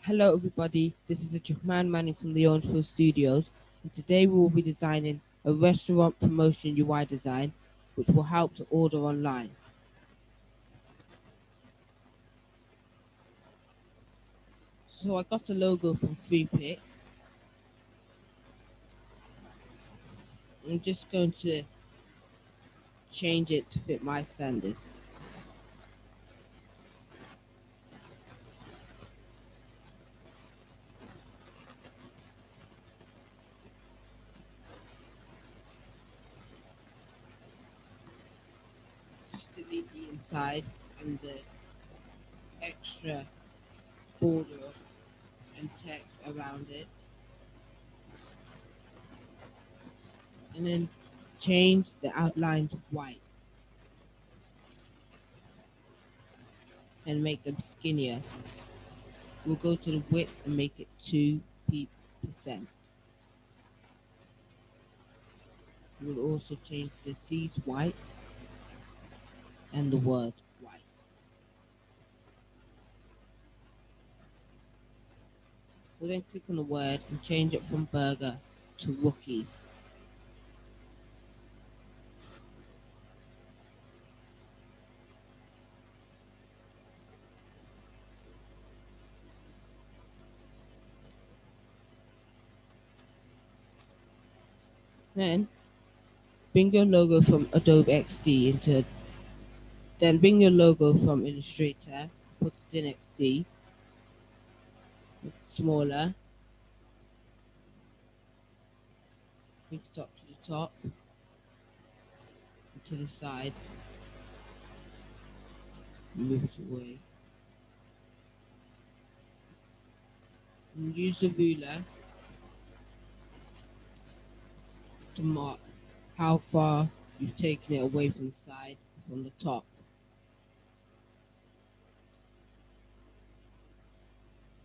Hello everybody, this is Ajahman Manning from the Owensville Studios, and today we will be designing a restaurant promotion UI design which will help to order online. So I got a logo from FreePic. I'm just going to change it to fit my standards. Just delete the inside and the extra border and text around it, and then change the outline to white and make them skinnier. We'll go to the width and make it 2%. We'll also change the seeds white and the word white. We'll then click on the word and change it from burger to rookies. Then bring your logo from Adobe XD into then bring your logo from Illustrator, put it in XD, make it smaller, bring it up to the top, and to the side, move it away. And use the ruler to mark how far you've taken it away from the side, from the top.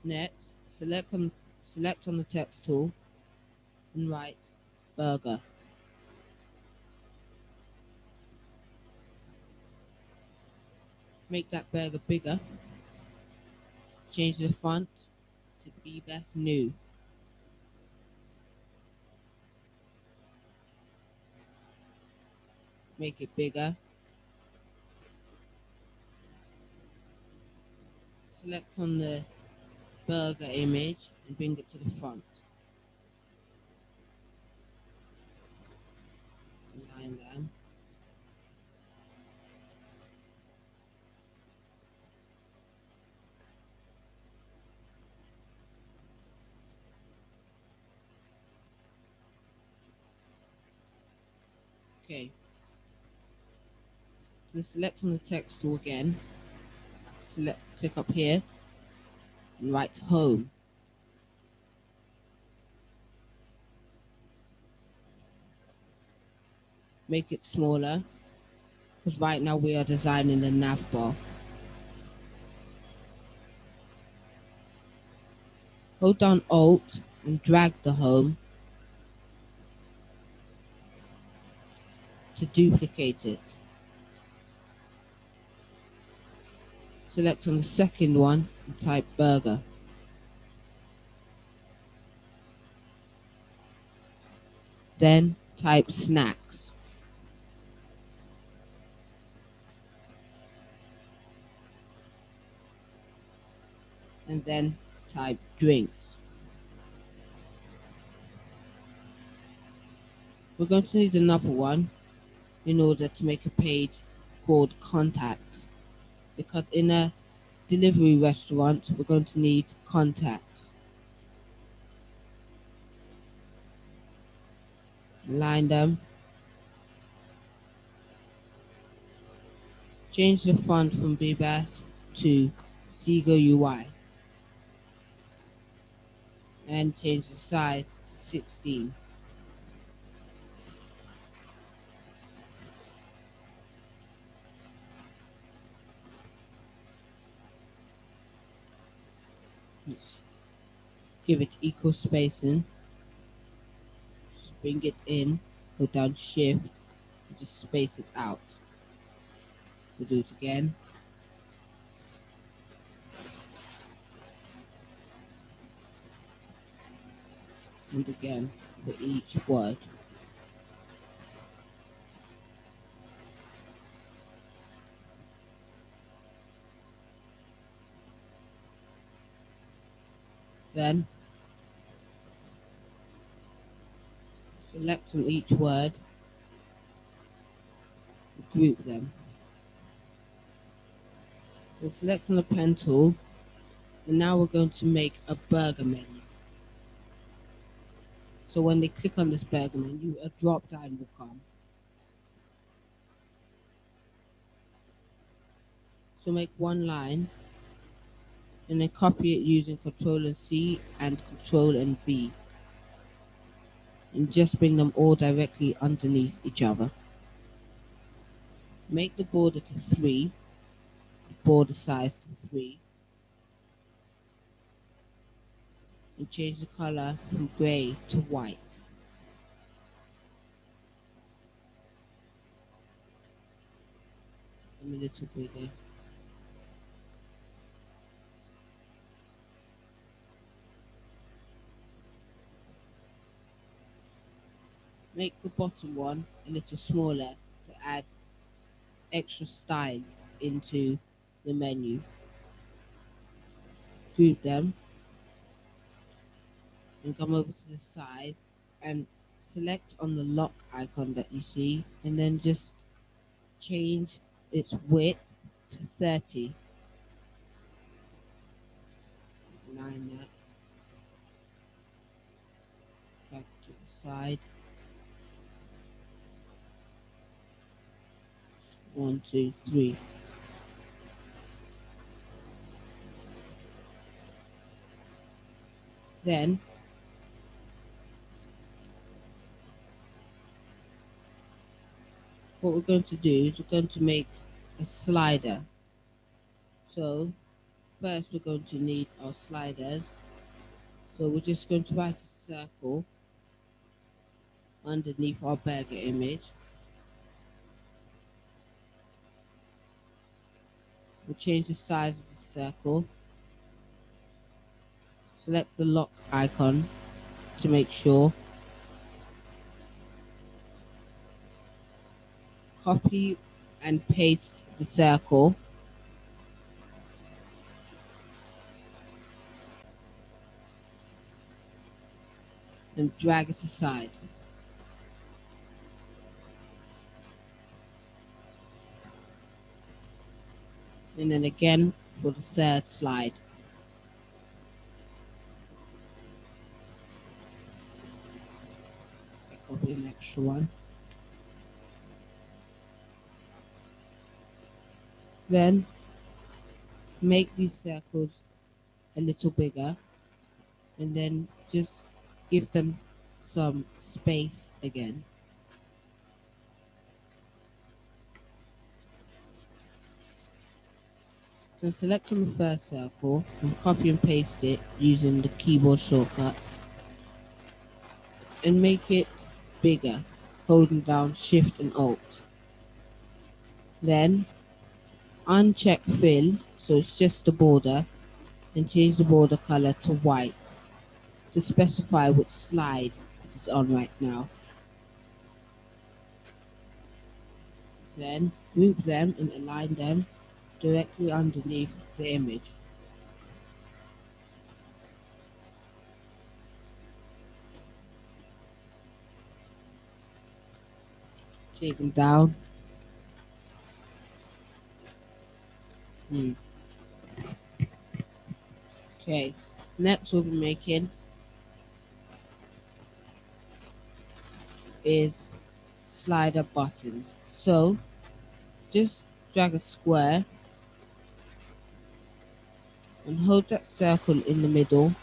Next, select on the text tool and write burger. Make that burger bigger. Change the font to Be Best New. Make it bigger. Select on the burger image and bring it to the front. Align them. Okay. Then select on the text tool again. Click up here and write home. Make it smaller, because right now we are designing the Navbar. Hold down Alt and drag the home to duplicate it. Select on the second one and type burger. Then type snacks. And then type drinks. We're going to need another one in order to make a page called contacts, because in a delivery restaurant we're going to need contacts. Align them. Change the font from BBS to Seagull UI and change the size to 16. Give it equal spacing. Just bring it in, hold down shift, and just space it out. We'll do it again. and again for each word. Then select on each word, group them. Then select on the pen tool, and now we're going to make a burger menu. So when they click on this burger menu, a drop down will come. So make one line and then copy it using Ctrl and C and Ctrl and V, and just bring them all directly underneath each other. Make the border to 3, the border size to 3, and change the color from grey to white. A little bigger. Make the bottom one a little smaller to add extra style into the menu. Group them and come over to the side and select on the lock icon that you see, and then just change its width to 30. Line that back to the side. 1, 2, 3. Then what we're going to do is we're going to make a slider. So first we're going to need our sliders. So we're just going to write a circle underneath our burger image. We'll change the size of the circle. Select the lock icon to make sure. Copy and paste the circle. And drag it aside. And then again for the third slide. Copy an extra one. Then make these circles a little bigger, and then just give them some space again. Then select on the first circle and copy and paste it using the keyboard shortcut, and make it bigger, holding down Shift and Alt. Then uncheck fill, so it's just the border, and change the border color to white to specify which slide it is on right now. Then group them and align them directly underneath the image. Take them down. Okay, next we'll be making is slider buttons. So just drag a square and hold that circle in the middle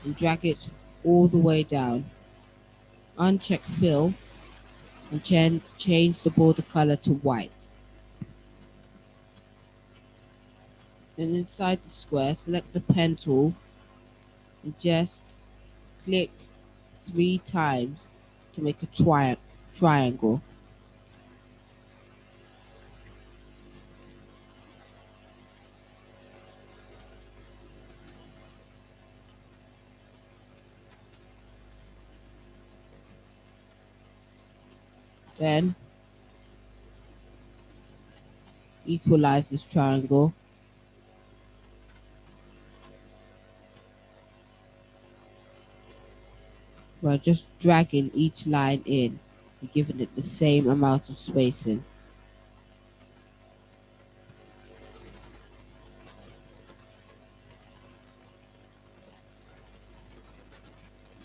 and drag it all the way down. Uncheck fill and change the border color to white. Then inside the square, select the pen tool and just click 3 times to make a triangle. Then equalize this triangle. By just dragging each line in and giving it the same amount of spacing.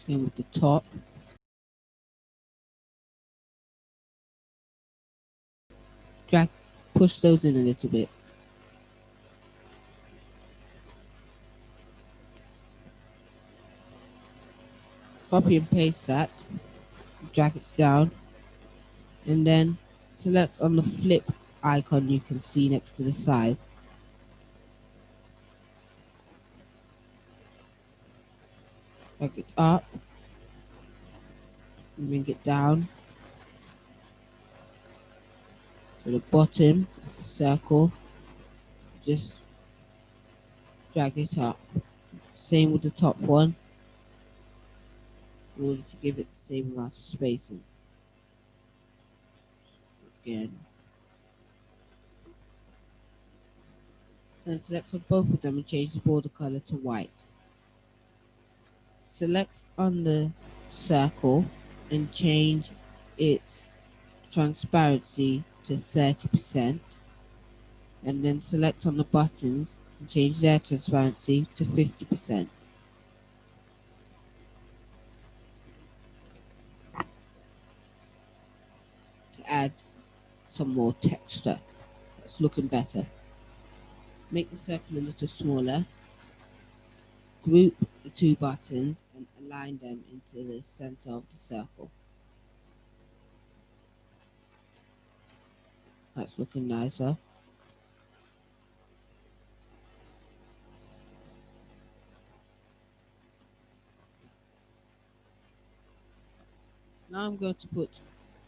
Same with the top. Drag, push those in a little bit. Copy and paste that. Drag it down. And then select on the flip icon you can see next to the size. Drag it up. And bring it down to the bottom of the circle. Just drag it up. Same with the top one, in order to give it the same amount of spacing. Again. Then select on both of them and change the border color to white. Select on the circle and change its transparency to 30%. And then select on the buttons and change their transparency to 50%. To add some more texture. That's looking better. Make the circle a little smaller. Group the two buttons and align them into the center of the circle. That's looking nicer. Now I'm going to put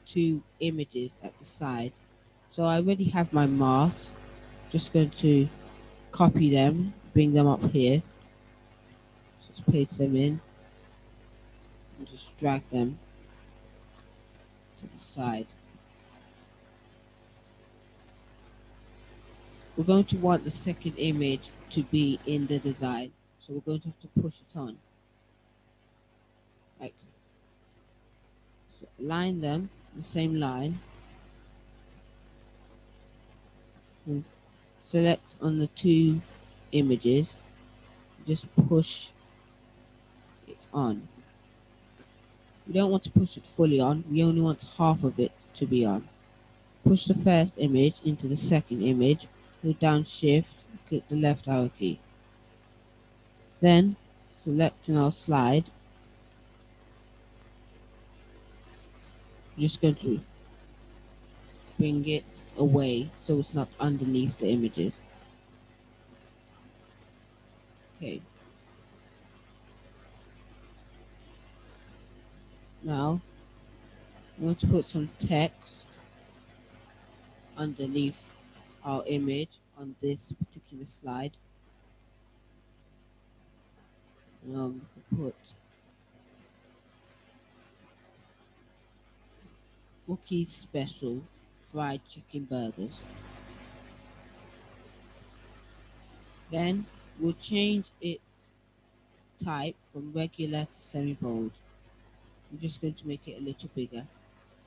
two images at the side. So I already have my mask. Just going to copy them, bring them up here. Just paste them in and just drag them to the side. We're going to want the second image to be in the design, so we're going to have to push it on. Like, so line them, the same line, and select on the two images, just push it on. We don't want to push it fully on, we only want half of it to be on. Push the first image into the second image, hold down shift, click the left arrow key. Then select in our slide. We're just going to bring it away so it's not underneath the images. Okay. Now I'm going to put some text underneath our image on this particular slide. Put Wookiees Special Fried Chicken Burgers. Then we'll change its type from regular to semi-bold. I'm just going to make it a little bigger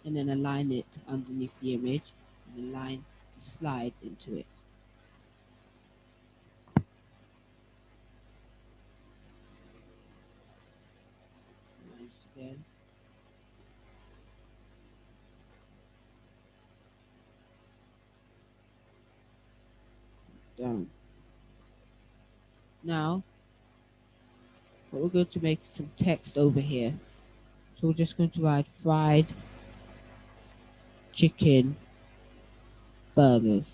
and then align it underneath the image and align the slides into it. Nice again. Down. Now, what we're going to make some text over here. So we're just going to write fried chicken burgers.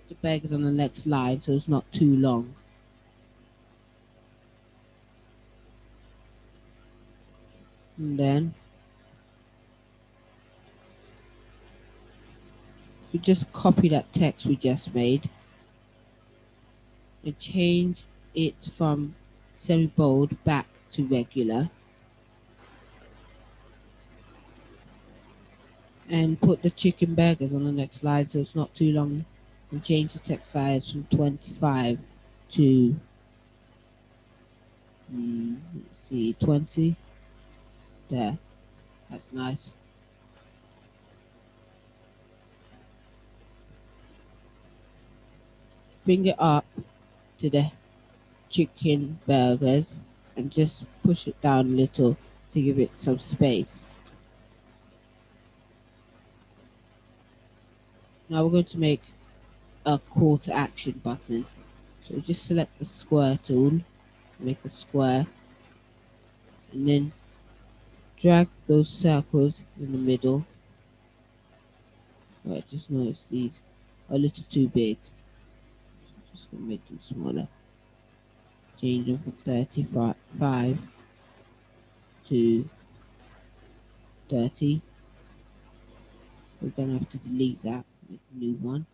The burgers on the next line so it's not too long. And then we just copy that text we just made and change it from semi-bold back to regular, and put the chicken burgers on the next slide so it's not too long, and change the text size from 25 to let's see, 20. There, that's nice. Bring it up to the chicken burgers and just push it down a little to give it some space. Now we're going to make a call to action button. So just select the square tool, make a square, and then drag those circles in the middle. Right, just notice these are a little too big. Just gonna make them smaller. Change them from 35 to 30. We're gonna have to delete that, make a new one.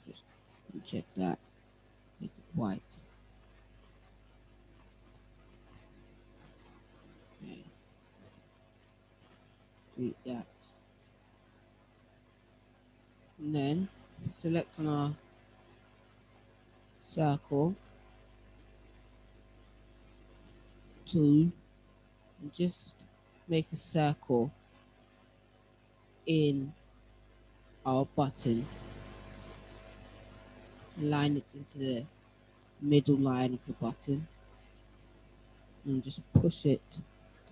Just check that, make it white. Okay. Delete that. And then select on our circle tool and just make a circle in our button. Line it into the middle line of the button and just push it to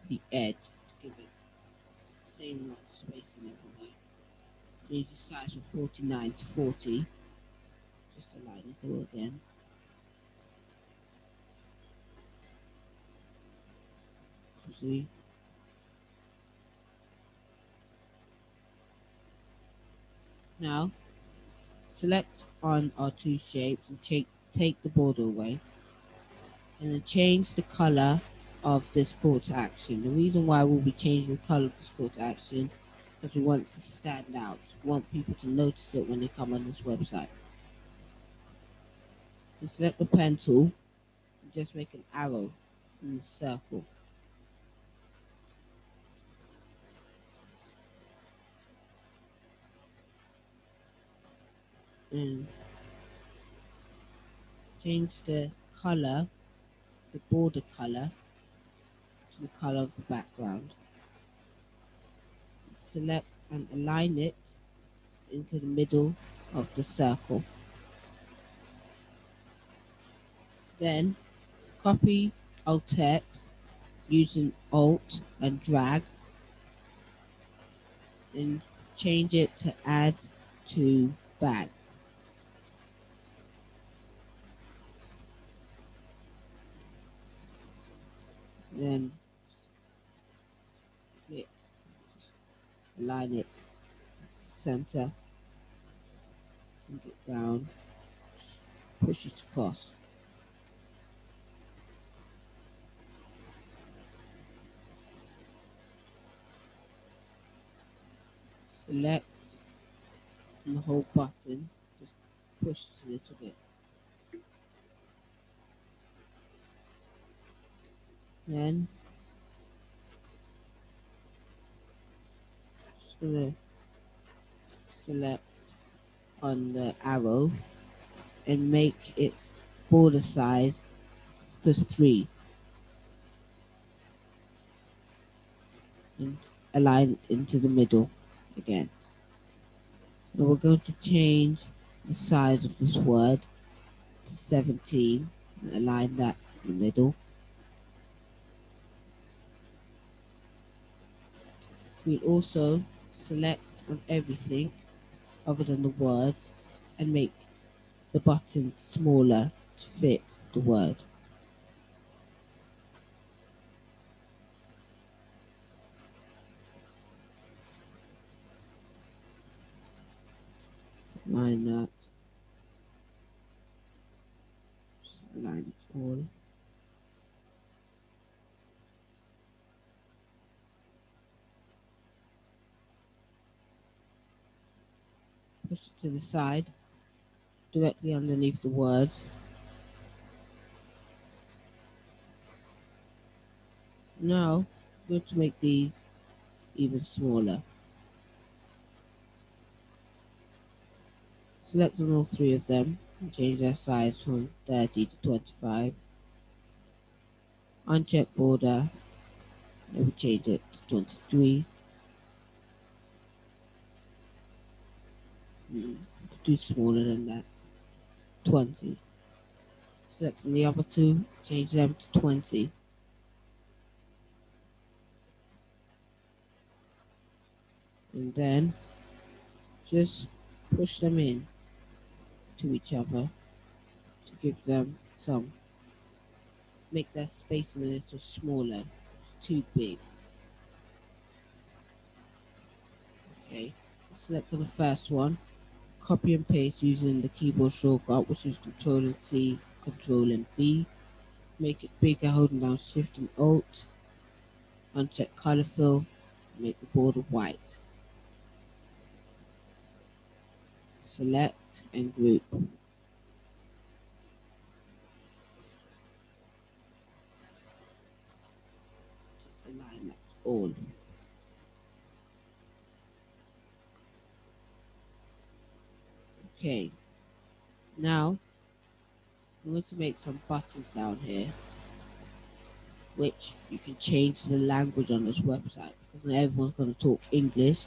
the edge to give it the same amount of spacing everywhere. Change the size from 49 to 40. Just align it all again. See? Now select on our two shapes and take the border away, and then change the color of this call to action. The reason why we'll be changing the color of this call to action is because we want it to stand out. We want people to notice it when they come on this website. And select the pen tool and just make an arrow in the circle. And change the color, the border color, to the color of the background. Select and align it into the middle of the circle. Then copy our text using Alt and drag and change it to add to bag. Then align it to the center, bring it down, push it across. Select the whole button, just push it a little bit. Then just gonna select on the arrow and make its border size to 3 and align it into the middle again. Now we're going to change the size of this word to 17 and align that in the middle. We'll also select on everything other than the words and make the button smaller to fit the word. Align that. Just align it all. push it to the side, directly underneath the words. Now, we're going to make these even smaller. Select on all three of them and change their size from 30 to 25. Uncheck border, and we change it to 23. Do smaller than that, 20. Select on the other two, change them to 20. And then just push them in to each other to give them some, make that spacing a little smaller. It's too big. Okay, select on the first one, copy and paste using the keyboard shortcut, which is Control and C, Control and V. Make it bigger holding down Shift and Alt. Uncheck color fill, make the border white. Select and group. Just align that all. Okay, now I'm going to make some buttons down here, which you can change the language on this website because not everyone's going to talk English.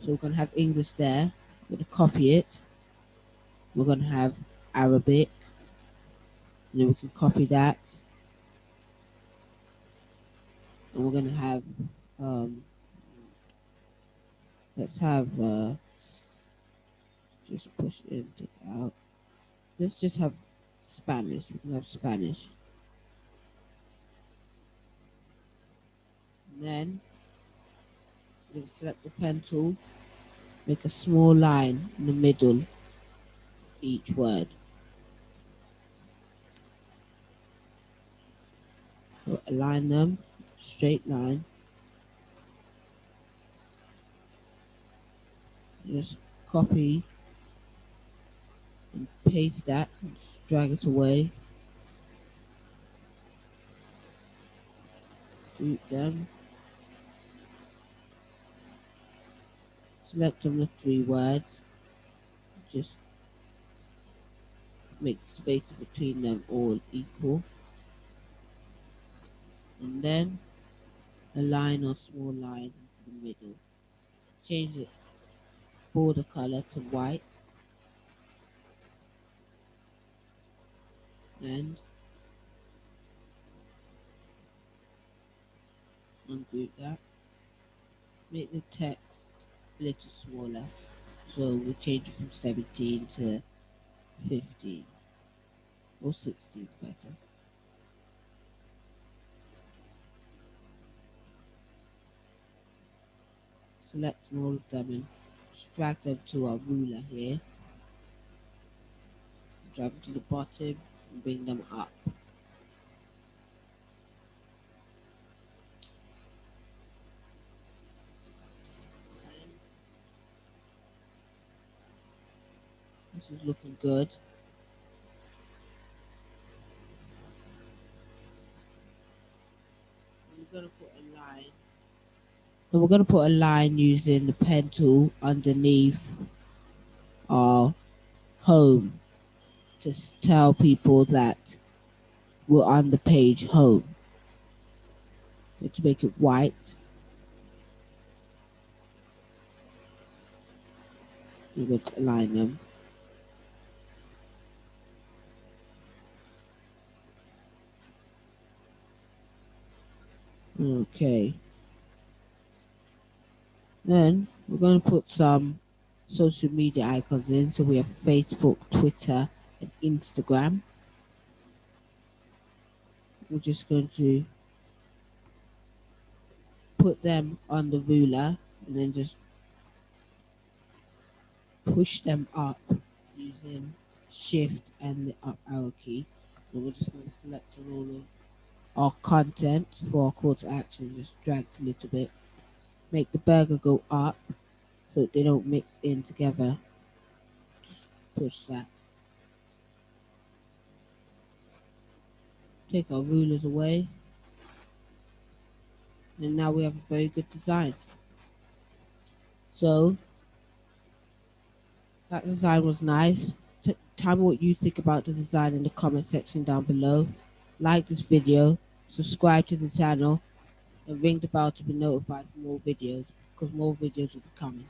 So we're going to have English there. We're going to copy it. We're going to have Arabic. And then we can copy that. And we're going to have, let's have, just push it in, take it out. Let's just have Spanish. We can have Spanish. And then we're going to select the pen tool, make a small line in the middle of each word. So align them, straight line. Just copy and paste that, and just drag it away. Group them. Select on the three words. Just make the space between them all equal. And then a line or small line into the middle. Change the border color to white. And ungroup that. Make the text a little smaller. So we'll change it from 17 to 15. Or 16 is better. Select all of them and just drag them to our ruler here. Drag them to the bottom and bring them up. This is looking good. We're going to put a line. And we're going to put a line using the pen tool underneath our home to tell people that we're on the page home. Let's make it white. We're going to align them. Okay. Then we're going to put some social media icons in. So we have Facebook, Twitter, and Instagram. We're just going to put them on the ruler and then just push them up using Shift and the up arrow key. And we're just going to select all of our content for our call to action. Just drag it a little bit. Make the burger go up so they don't mix in together. push that. Take our rulers away, and now we have a very good design. So that design was nice. Tell me what you think about the design in the comment section down below. Like this video, subscribe to the channel, and ring the bell to be notified for more videos, because more videos will be coming.